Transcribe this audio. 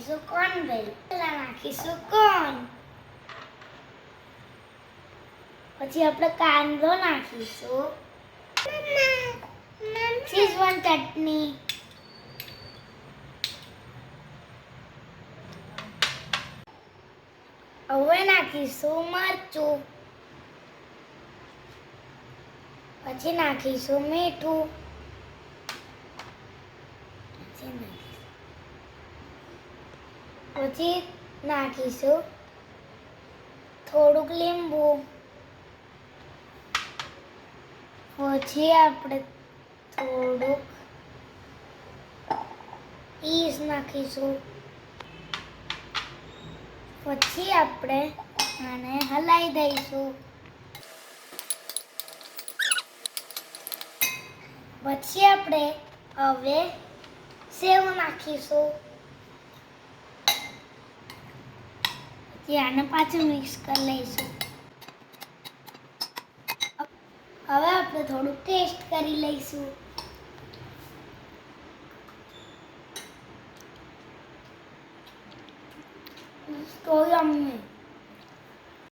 નાખીશું કોર્નવેલ. પહેલા નાખીશું કોર્ન. પછી આપણે કાંદો નાખીશું. શેઝવાન ચટણી. હવે નાખીશું મરચું. પછી નાખીશું મીઠું. પછી નાખીશું થોડુંક લીંબુ. પછી આપણે થોડુંક ઈસ નાખીશું. પછી આપણે આને હલાવી દઈશું. પછી આપણે હવે સેવ નાખીશું. પછી આને પાછું મિક્સ કરી લઈશું. હવે આપણે થોડું ટેસ્ટ કરી લઈશું. તો યમ્મી.